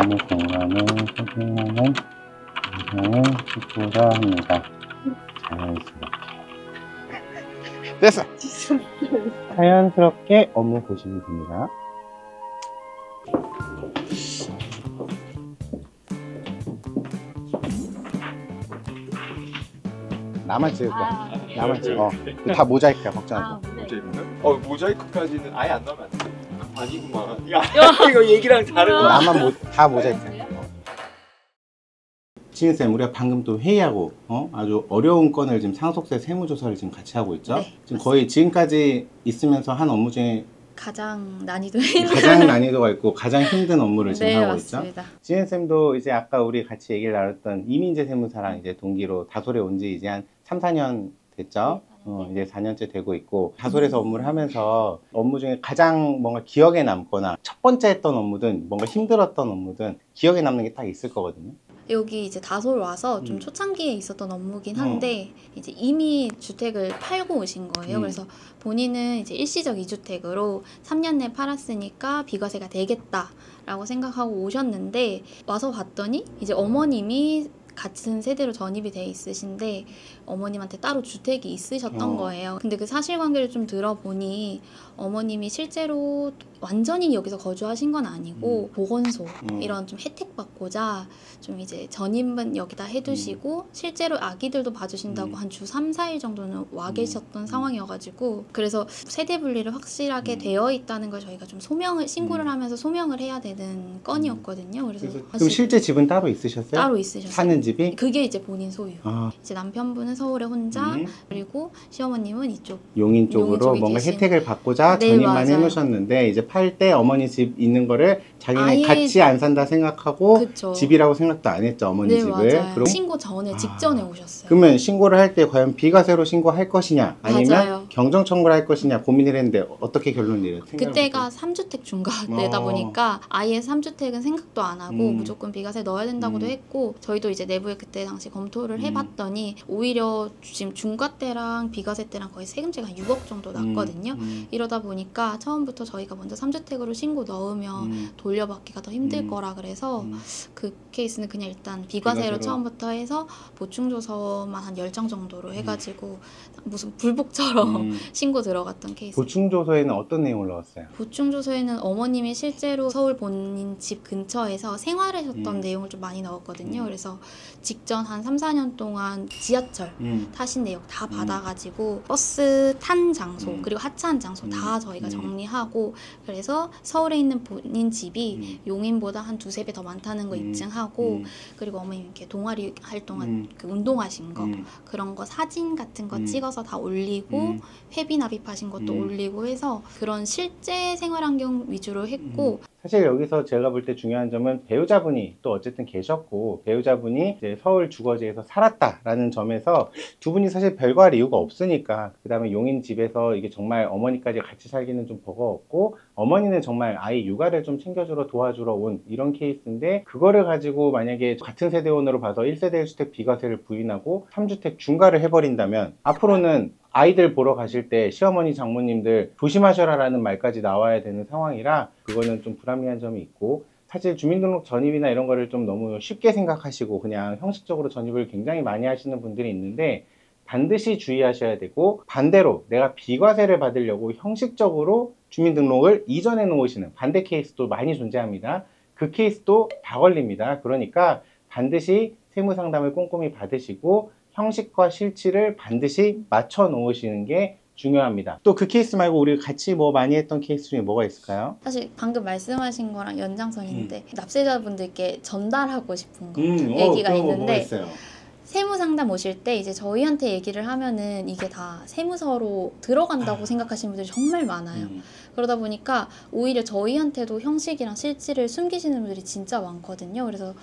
업무 공간을 소개하는 영상을 찍고자 합니다. 자연스럽게. 됐어! 자연스럽게 업무 보시면 됩니다. 나만 찍을 거야. 나만 찍어. 다 모자이크야, 걱정하지 마. 모자이크인가? 모자이크까지는 아예 안 나면 안 돼. 아니구만. 야, 이거 얘기랑 다른 거. 나만 다 모자이크야. 지은쌤, 우리가 방금 또 회의하고 아주 어려운 건을 지금 상속세 세무조사를 지금 같이 하고 있죠? 네, 지금 맞습니다. 거의 지금까지 있으면서 한 업무 중에 가장 난이도 가장 난이도가 있고 가장 힘든 업무를 지금 네, 하고 맞습니다. 있죠? 지은쌤도 이제 아까 우리 같이 얘기를 나눴던 이민재 세무사랑 이제 동기로 다솔에 온 지 이제 한 3, 4년 됐죠? 이제 4년째 되고 있고, 다솔에서 업무를 하면서 업무 중에 가장 뭔가 기억에 남거나 첫 번째 했던 업무든 뭔가 힘들었던 업무든 기억에 남는 게 딱 있을 거거든요. 여기 이제 다솔 와서 좀 초창기에 있었던 업무긴 한데 이제 이미 주택을 팔고 오신 거예요. 그래서 본인은 이제 일시적 2주택으로 3년 내에 팔았으니까 비과세가 되겠다라고 생각하고 오셨는데, 와서 봤더니 이제 어머님이 같은 세대로 전입이 돼 있으신데 어머님한테 따로 주택이 있으셨던 거예요. 근데 그 사실관계를 좀 들어보니 어머님이 실제로 완전히 여기서 거주하신 건 아니고 보건소 이런 좀 혜택 받고자 좀 이제 전입은 여기다 해두시고 실제로 아기들도 봐주신다고 한 주 3, 4일 정도는 와 계셨던 상황이어가지고, 그래서 세대 분리를 확실하게 되어 있다는 걸 저희가 좀 신고를 하면서 소명을 해야 되는 건이었거든요. 그래서 그럼 실제 집은 따로 있으셨어요? 따로 있으셨어요. 사는 집이? 그게 이제 본인 소유. 이제 남편분은 서울에 혼자, 그리고 시어머님은 이쪽 용인 쪽으로 뭔가 혜택을 받고자 네, 전입만 맞아요. 해놓으셨는데, 이제 팔 때 어머니 집 있는 거를 자기네 아예 같이 안 산다 생각하고 그쵸. 집이라고 생각도 안 했죠, 어머니 네, 집을. 맞아요. 그럼 신고 전에 직전에 오셨어요. 그러면 신고를 할 때 과연 비과세로 신고할 것이냐 아니면 맞아요. 경정 청구를 할 것이냐 고민을 했는데 어떻게 결론을 내렸어요? 그때가 3주택 중과되다 보니까 아예 3주택은 생각도 안 하고 무조건 비과세 넣어야 된다고도 했고, 저희도 이제 내부에 그때 당시 검토를 해봤더니 오히려 지금 중과 때랑 비과세 때랑 거의 세금제가 한 6억 정도 났거든요. 이러다 보니까 처음부터 저희가 먼저 3주택으로 신고 넣으면 돌려받기가 더 힘들 거라 그래서 그 케이스는 그냥 일단 비과세로 처음부터 해서 보충조서만 한 10장 정도로 해가지고 무슨 불복처럼 신고 들어갔던 케이스. 보충조서에는 어떤 내용을 넣었어요? 보충조서에는 어머님이 실제로 서울 본인 집 근처에서 생활하셨던 내용을 좀 많이 넣었거든요. 그래서 직전 한 3, 4년 동안 지하철 타신 내용 다 받아가지고 버스 탄 장소 그리고 하차한 장소 다 저희가 정리하고, 그래서 서울에 있는 본인 집이 용인보다 한 2, 3배 더 많다는 거 입증하고, 그리고 어머님 이렇게 동아리 활동한 그 운동하신 거 그런 거 사진 같은 거 찍어서 다 올리고 회비 납입하신 것도 올리고 해서 그런 실제 생활 환경 위주로 했고, 사실 여기서 제가 볼 때 중요한 점은 배우자분이 또 어쨌든 계셨고, 배우자분이 이제 서울 주거지에서 살았다라는 점에서 두 분이 사실 별거할 이유가 없으니까, 그 다음에 용인 집에서 이게 정말 어머니까지 같이 살기는 좀 버거웠고, 어머니는 정말 아이 육아를 좀 챙겨주러 도와주러 온 이런 케이스인데, 그거를 가지고 만약에 같은 세대원으로 봐서 1세대 1주택 비과세를 부인하고 3주택 중과를 해버린다면 앞으로는 아이들 보러 가실 때 시어머니 장모님들 조심하셔라라는 말까지 나와야 되는 상황이라 그거는 좀 불합리한 점이 있고, 사실 주민등록 전입이나 이런 거를 좀 너무 쉽게 생각하시고 그냥 형식적으로 전입을 굉장히 많이 하시는 분들이 있는데, 반드시 주의하셔야 되고, 반대로 내가 비과세를 받으려고 형식적으로 주민등록을 이전해 놓으시는 반대 케이스도 많이 존재합니다. 그 케이스도 다 걸립니다. 그러니까 반드시 세무상담을 꼼꼼히 받으시고 형식과 실치를 반드시 맞춰 놓으시는 게 중요합니다. 또 그 케이스 말고 우리 같이 뭐 많이 했던 케이스 중에 뭐가 있을까요? 사실 방금 말씀하신 거랑 연장선인데 납세자분들께 전달하고 싶은 거 얘기가 있는데, 세무상담 오실 때 이제 저희한테 얘기를 하면은 이게 다 세무서로 들어간다고 생각하시는 분들이 정말 많아요. 그러다 보니까 오히려 저희한테도 형식이랑 실질을 숨기시는 분들이 진짜 많거든요. 그래서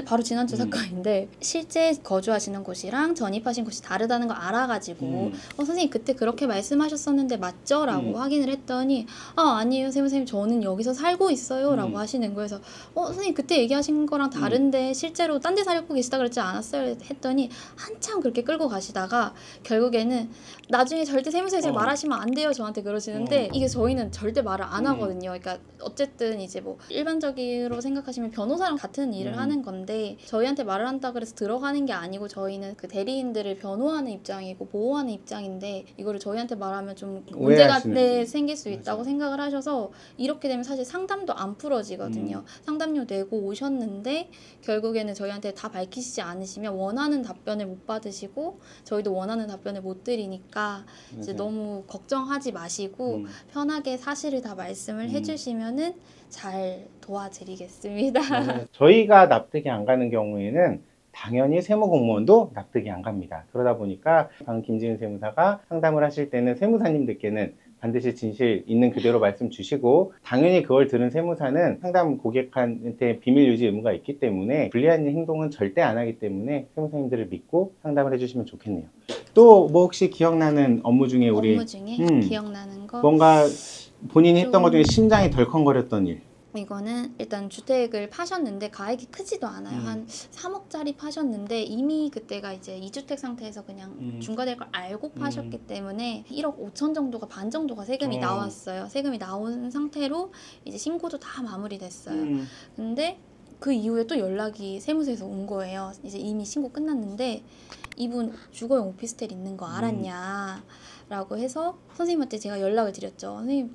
바로 지난주 사건인데, 실제 거주하시는 곳이랑 전입하신 곳이 다르다는 걸 알아가지고 선생님 그때 그렇게 말씀하셨었는데 맞죠? 라고 확인을 했더니 아니에요 세무사님, 저는 여기서 살고 있어요 라고 하시는 거예요. 그래서 선생님 그때 얘기하신 거랑 다른데 실제로 딴 데 살고 계시다 그랬지 않았어요? 했더니 한참 그렇게 끌고 가시다가 결국에는 나중에 절대 세무서에서 말하시면 안 돼요 저한테 그러시는데, 이게 저희는 절대 말을 안 음. 하거든요. 그러니까 어쨌든 이제 뭐 일반적으로 생각하시면 변호사랑 같은 일을 하는 건데 저희한테 말을 한다 그래서 들어가는 게 아니고 저희는 그 대리인들을 변호하는 입장이고 보호하는 입장인데 이거를 저희한테 말하면 좀 문제가 오해하시는 생길 수 있다고 생각을 하셔서 이렇게 되면 사실 상담도 안 풀어지거든요. 상담료 내고 오셨는데 결국에는 저희한테 다 밝히시지 않으시면 원하는 답변을 못 받으시고 저희도 원하는 답변을 못 드리니까 이제 너무 걱정하지 마시고 편하게 사실을 다 말씀을 해주시면은 잘 도와드리겠습니다. 저희가 납득이 안 가는 경우에는 당연히 세무공무원도 납득이 안 갑니다. 그러다 보니까 방금 김지은 세무사가 상담을 하실 때는 세무사님들께는 반드시 진실 있는 그대로 말씀 주시고 당연히 그걸 들은 세무사는 상담 고객한테 비밀 유지 의무가 있기 때문에 불리한 행동은 절대 안 하기 때문에 세무사님들을 믿고 상담을 해주시면 좋겠네요. 또 뭐 혹시 기억나는 업무 중에 우리 업무 중에 기억나는 거 뭔가 본인이 했던 것 중에 심장이 덜컹거렸던 일. 이거는 일단 주택을 파셨는데 가액이 크지도 않아요. 한 3억짜리 파셨는데 이미 그때가 이제 2주택 상태에서 그냥 중과될 걸 알고 파셨기 때문에 1억 5천 정도가 반 정도가 세금이 나왔어요. 세금이 나온 상태로 이제 신고도 다 마무리됐어요. 근데 그 이후에 또 연락이 세무서에서 온 거예요. 이제 이미 신고 끝났는데 이분 주거용 오피스텔 있는 거 알았냐? 라고 해서 선생님한테 제가 연락을 드렸죠. 선생님,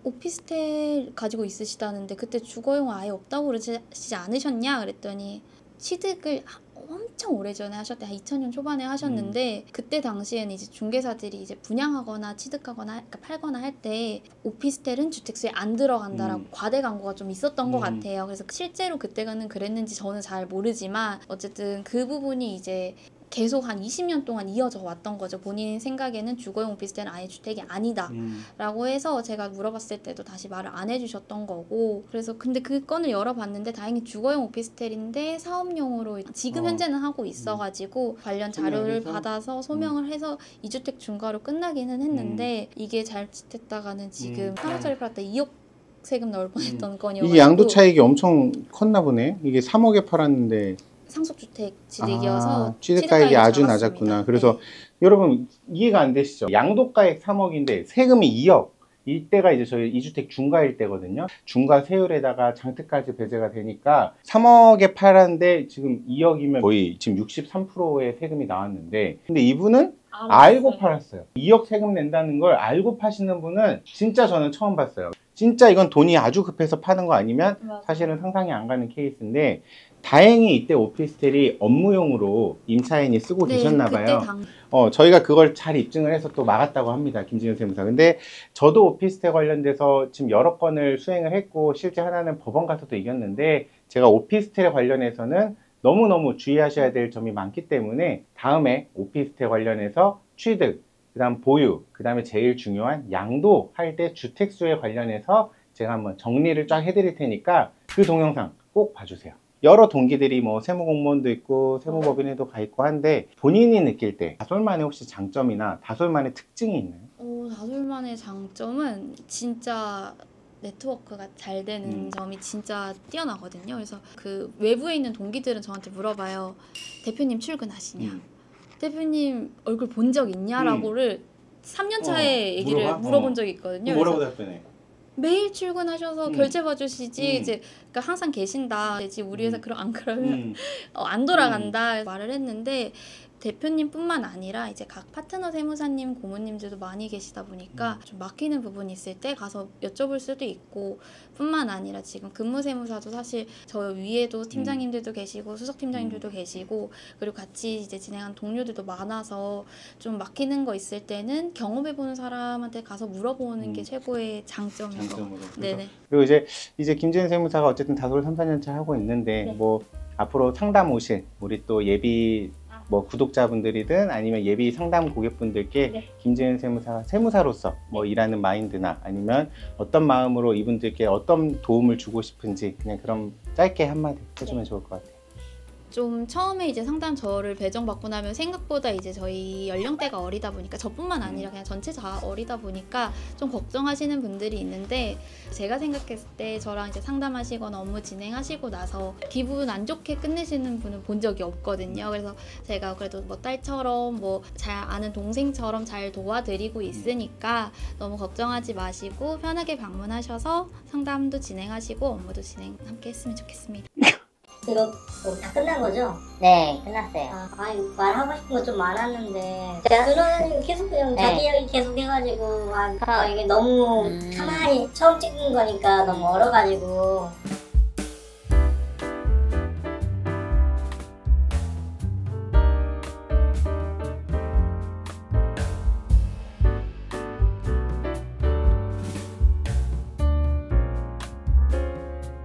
오피스텔 가지고 있으시다는데 그때 주거용 아예 없다고 그러시지 않으셨냐? 그랬더니 취득을 엄청 오래전에 하셨대. 한 2000년 초반에 하셨는데 그때 당시에는 이제 중개사들이 이제 분양하거나 취득하거나 그러니까 팔거나 할 때 오피스텔은 주택수에 안 들어간다라고 과대 광고가 좀 있었던 것 같아요. 그래서 실제로 그때는 그랬는지 저는 잘 모르지만 어쨌든 그 부분이 이제 계속 한 20년 동안 이어져 왔던 거죠. 본인 생각에는 주거용 오피스텔은 아예 주택이 아니다 라고 해서 제가 물어봤을 때도 다시 말을 안 해주셨던 거고 그래서 근데 그 건을 열어봤는데 다행히 주거용 오피스텔인데 사업용으로 지금 현재는 하고 있어가지고 관련 자료를 받아서 소명을 해서 2주택 중과로 끝나기는 했는데 이게 자칫했다가는 지금 3억짜리 팔았다 2억 세금 넣을 뻔했던 건이어가지고 이게 양도 차익이 엄청 컸나 보네. 이게 3억에 팔았는데 상속주택 취득이어서 취득가액이 아주 작았습니다. 낮았구나. 그래서 여러분 이해가 안 되시죠? 양도가액 3억인데 세금이 2억. 이때가 이제 저희 2주택 중과일 때거든요. 중과 세율에다가 장특까지 배제가 되니까 3억에 팔았는데 지금 2억이면 거의 지금 63%의 세금이 나왔는데 근데 이분은 알고 팔았어요. 2억 세금 낸다는 걸 알고 파시는 분은 진짜 저는 처음 봤어요. 진짜 이건 돈이 아주 급해서 파는 거 아니면 사실은 상상이 안 가는 케이스인데 다행히 이때 오피스텔이 업무용으로 임차인이 쓰고 계셨나 봐요. 저희가 그걸 잘 입증을 해서 또 막았다고 합니다. 김진현 세무사. 근데 저도 오피스텔 관련돼서 지금 여러 건을 수행을 했고 실제 하나는 법원 가서도 이겼는데 제가 오피스텔 관련해서는 너무너무 주의하셔야 될 점이 많기 때문에 다음에 오피스텔 관련해서 취득, 그 다음 보유, 그 다음에 제일 중요한 양도 할 때 주택수에 관련해서 제가 한번 정리를 쫙 해드릴 테니까 그 동영상 꼭 봐주세요. 여러 동기들이 뭐 세무공무원도 있고 세무법인에도 가 있고 한데 본인이 느낄 때 다솔만의 혹시 장점이나 다솔만의 특징이 있나요? 다솔만의 장점은 진짜 네트워크가 잘 되는 점이 진짜 뛰어나거든요. 그래서 그 외부에 있는 동기들은 저한테 물어봐요. 대표님 출근하시냐? 대표님 얼굴 본 적 있냐라고를 3년 차에 얘기를 물어본 적이 있거든요. 뭐라고 답변해? 매일 출근하셔서 결제 봐주시지 이제 그러니까 항상 계신다. 이제 우리 회사 안 그러면 안 돌아간다 말을 했는데 대표님뿐만 아니라 이제 각 파트너 세무사님, 고모님들도 많이 계시다 보니까 좀 막히는 부분이 있을 때 가서 여쭤볼 수도 있고 뿐만 아니라 지금 근무 세무사도 사실 저 위에도 팀장님들도 계시고 수석 팀장님들도 계시고 그리고 같이 이제 진행한 동료들도 많아서 좀 막히는 거 있을 때는 경험해보는 사람한테 가서 물어보는 게 최고의 장점인 것 같아요. 네네. 그리고 이제 김지은 세무사가 어쨌든 다솔 3, 4년 차 하고 있는데 뭐 앞으로 상담 오실 우리 또 예비 뭐 구독자분들이든 아니면 예비 상담 고객분들께 김지은 세무사 세무사로서 뭐 일하는 마인드나 아니면 어떤 마음으로 이분들께 어떤 도움을 주고 싶은지 그냥 그럼 짧게 한마디 해주면 좋을 것 같아요. 좀 처음에 이제 상담 저를 배정받고 나면 생각보다 이제 저희 연령대가 어리다 보니까 저뿐만 아니라 그냥 전체 다 어리다 보니까 좀 걱정하시는 분들이 있는데 제가 생각했을 때 저랑 이제 상담하시거나 업무 진행하시고 나서 기분 안 좋게 끝내시는 분은 본 적이 없거든요. 그래서 제가 그래도 뭐 딸처럼 뭐 잘 아는 동생처럼 잘 도와드리고 있으니까 너무 걱정하지 마시고 편하게 방문하셔서 상담도 진행하시고 업무도 진행 함께 했으면 좋겠습니다. 이거 뭐다 끝난 거죠? 네, 끝났어요. 아니 말하고 싶은 거 좀 많았는데 그런 계속 그냥 자기 이야기 계속 해가지고 이게 너무 가만히 처음 찍은 거니까 너무 얼어가지고